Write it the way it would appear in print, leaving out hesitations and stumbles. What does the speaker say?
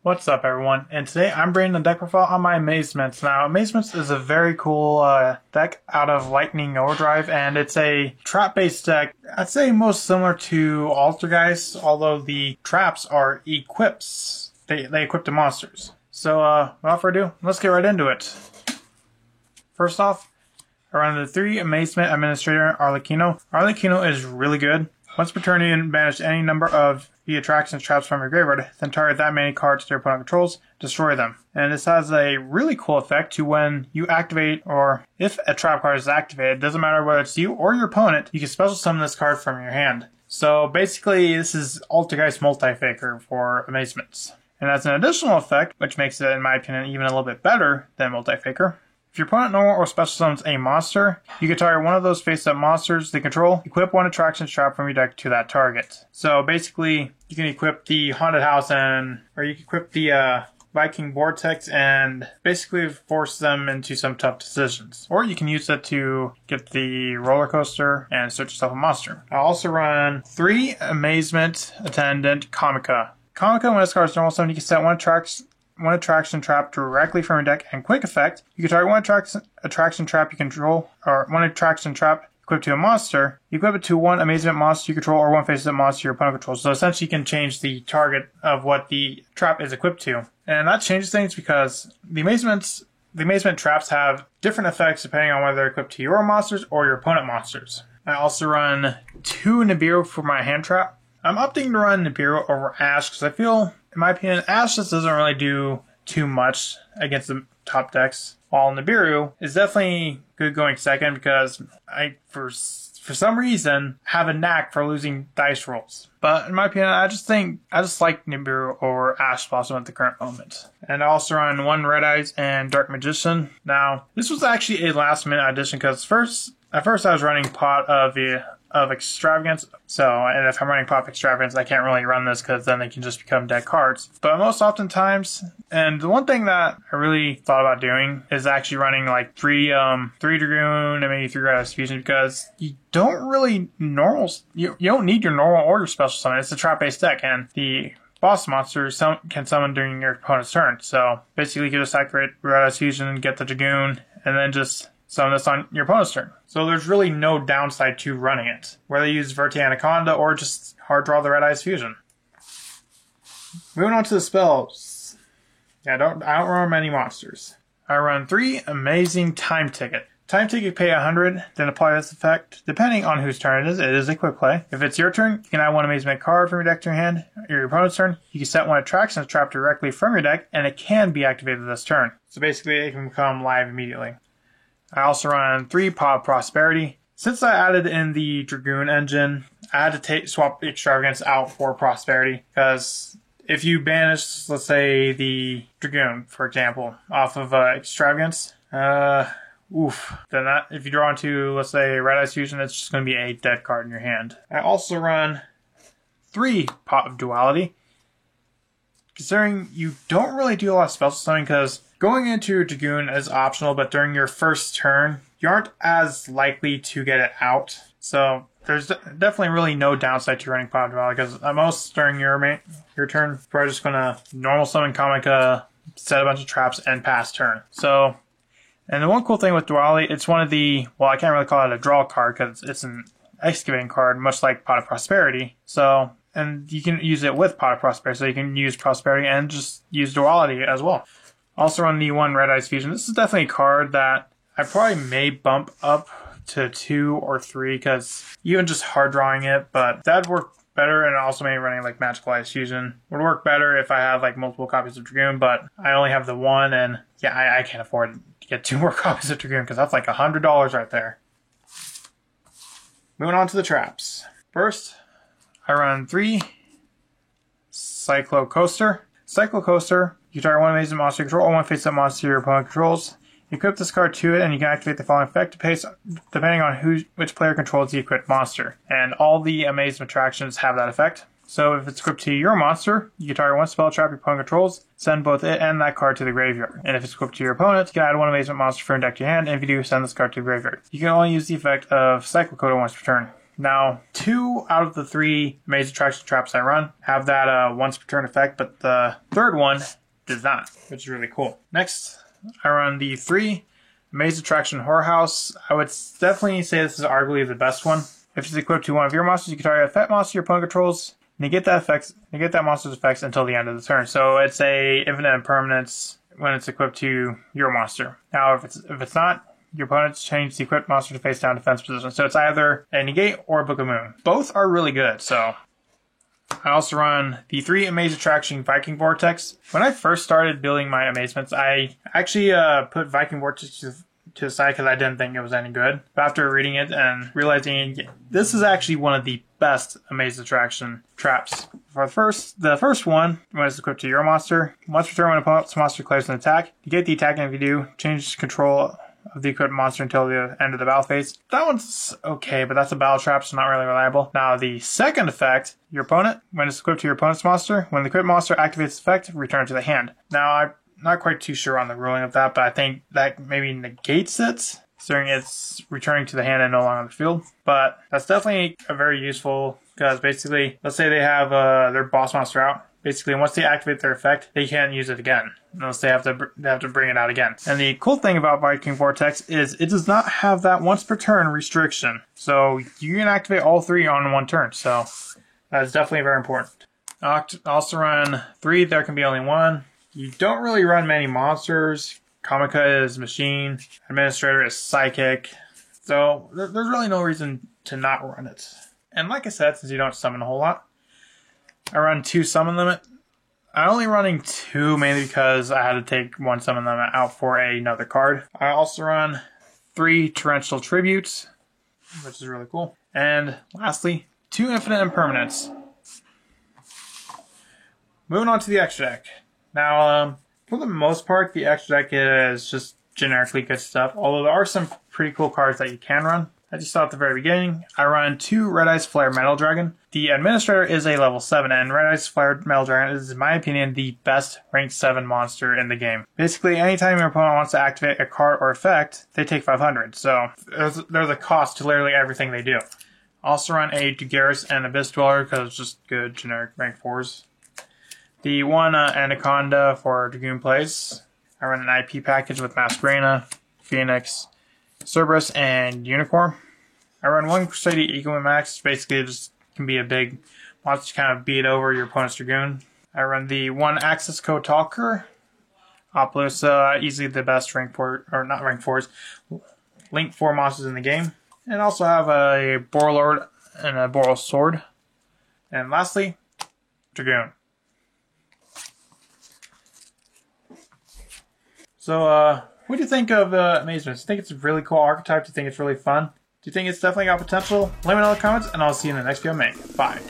What's up, everyone? And today I'm bringing the deck profile on my Amazements. Now, Amazements is a very cool deck out of Lightning Overdrive, and it's a trap-based deck. I'd say most similar to Altergeist, although the traps are equips. They equip the monsters. So, without further ado, let's get right into it. First off, I run the 3 Amazement Administrator Arlecchino. Arlecchino is really good. Once per turn, you can banish any number of the attractions traps from your graveyard, then target that many cards your opponent controls, destroy them. And this has a really cool effect to when you activate, or if a trap card is activated, it doesn't matter whether it's you or your opponent, you can special summon this card from your hand. So basically, this is Altergeist Multi-Faker for Amazements. And as an additional effect, which makes it, in my opinion, even a little bit better than Multi-Faker, if your opponent normal or special summons a monster, you can target one of those face-up monsters they control, equip one attraction trap from your deck to that target. So basically, you can equip the Haunted House or you can equip the Viking Vortex and basically force them into some tough decisions. Or you can use it to get the Roller Coaster and search yourself a monster. I also run 3 Amazement Attendant Comica. Comica, when this card is normal summon, you can set one attraction trap directly from your deck, and quick effect, you can target one attraction trap you control, or one attraction trap equipped to a monster, you equip it to one Amazement monster you control or one face-up monster your opponent controls. So essentially you can change the target of what the trap is equipped to. And that changes things because the Amazement traps have different effects depending on whether they're equipped to your monsters or your opponent monsters. I also run 2 Nibiru for my hand trap. I'm opting to run Nibiru over Ash because I feel, in my opinion, Ash just doesn't really do too much against the top decks. While Nibiru is definitely good going second because I, for some reason, have a knack for losing dice rolls. But in my opinion, I just like Nibiru over Ash Blossom at the current moment. And I also run 1 Red Eyes and Dark Magician. Now, this was actually a last minute addition because at first I was running Pot of Extravagance, and if I'm running Pot of Extravagance, I can't really run this because then they can just become dead cards. But most oftentimes, and the one thing that I really thought about doing is actually running like 3 Dragoon and maybe 3 Red Eyes Fusion, because you don't really you don't need your normal or your special summon. It's a trap-based deck, and the boss monster can summon during your opponent's turn. So basically, you can just activate Red Eyes Fusion and get the Dragoon, and then just summon this on your opponent's turn. So there's really no downside to running it, whether you use Verte Anaconda or just hard draw the Red Eyes Fusion. Moving on to the spells. Yeah, I don't run many monsters. I run 3 Amazing Time Ticket. Time Ticket, pay 100, then apply this effect. Depending on whose turn it is a quick play. If it's your turn, you can add 1 Amazement card from your deck to your hand. Your opponent's turn, you can set 1 attraction trap directly from your deck, and it can be activated this turn. So basically, it can become live immediately. I also run 3 Pot of Prosperity. Since I added in the Dragoon engine, I had to swap Extravagance out for Prosperity, because if you banish, let's say, the Dragoon, for example, off of Extravagance, then if you draw into, let's say, Red Eyes Fusion, it's just going to be a dead card in your hand. I also run 3 Pot of Duality, considering you don't really do a lot of special summoning, because going into your Dragoon is optional, but during your first turn, you aren't as likely to get it out. So there's definitely really no downside to running Pot of Duality, because at most during your turn, you're probably just going to normal summon Comica, set a bunch of traps, and pass turn. So, and the one cool thing with Duality, it's one of the, well, I can't really call it a draw card because it's an excavating card, much like Pot of Prosperity. So, and you can use it with Pot of Prosperity, so you can use Prosperity and just use Duality as well. Also run the 1 Red Eyes Fusion. This is definitely a card that I probably may bump up to 2 or 3, because even just hard drawing it, but that'd work better, and also maybe running like Magical Eyes Fusion would work better if I have like multiple copies of Dragoon, but I only have the 1, and yeah, I can't afford to get 2 more copies of Dragoon because that's like $100 right there. Moving on to the traps. First, I run 3 Cyclo Coaster. Cyclo Coaster, you target 1 Amazing monster you control or 1 face-up monster your opponent controls. You equip this card to it, and you can activate the following effect depending on which player controls the equipped monster. And all the Amazement attractions have that effect. So if it's equipped to your monster, you can target 1 spell trap your opponent controls, send both it and that card to the graveyard. And if it's equipped to your opponent, you can add 1 Amazement monster from your deck to your hand, and if you do, send this card to the graveyard. You can only use the effect of Cyclo Coaster once per turn. Now, 2 out of the 3 Maze Attraction traps I run have that once per turn effect, but the third one does not, which is really cool. Next, I run the 3 Maze Attraction Horror House. I would definitely say this is arguably the best one. If it's equipped to one of your monsters, you can target a pet monster your opponent controls, negate that monster's effects until the end of the turn. So it's a infinite impermanence when it's equipped to your monster. Now, if it's not, your opponents change the equipped monster to face down defense position. So it's either a negate or a Book of Moon. Both are really good. So I also run the 3 Maze Attraction Viking Vortex. When I first started building my amazements, I actually put Viking Vortex to the side because I didn't think it was any good. But after reading it and realizing this is actually one of the best Maze Attraction traps. For the first one, when it's equipped to your monster, once per turn when an opponent's monster declares an attack, you get the attack, and if you do, change control of the equipped monster until the end of the battle phase. That one's okay, but that's a battle trap, so not really reliable. Now, the second effect, your opponent, when it's equipped to your opponent's monster, when the equipped monster activates the effect, return it to the hand. Now, I'm not quite too sure on the ruling of that, but I think that maybe negates it, considering it's returning to the hand and no longer on the field. But that's definitely a very useful, because basically, let's say they have their boss monster out. Basically, once they activate their effect, they can't use it again, unless they have to bring it out again. And the cool thing about Viking Vortex is it does not have that once per turn restriction. So you can activate all 3 on one turn. So that's definitely very important. I also run 3, there can be only 1. You don't really run many monsters. Comica is Machine. Administrator is Psychic. So there's really no reason to not run it. And like I said, since you don't summon a whole lot, I run 2 summon limit. I'm only running 2 mainly because I had to take 1 summon limit out for another card. I also run 3 torrential tributes, which is really cool. And lastly, 2 infinite impermanence. Moving on to the extra deck. Now, for the most part, the extra deck is just generically good stuff, although there are some pretty cool cards that you can run. As you saw at the very beginning, I run 2 Red Eyes Flare Metal Dragon. The Administrator is a level 7, and Red Eyes Flare Metal Dragon is, in my opinion, the best rank 7 monster in the game. Basically, anytime your opponent wants to activate a card or effect, they take 500, so there's a cost to literally everything they do. Also run a Dugaris and Abyss Dweller because it's just good generic rank 4s. The 1 Anaconda for Dragoon plays. I run an IP package with Masquerena, Phoenix, Cerberus, and Unicorn. I run 1 Crusadia Eagleman Max. Basically, it just can be a big monster to kind of beat over your opponent's Dragoon. I run the 1 Access Code Talker. Opelosa, easily the best rank 4, or not rank 4s, Link 4 monsters in the game. And also have a Borlord and a Boral Sword. And lastly, Dragoon. So, what do you think of Amazements? Do you think it's a really cool archetype? Do you think it's really fun? Do you think it's definitely got potential? Let me know in the comments, and I'll see you in the next video I make. Bye.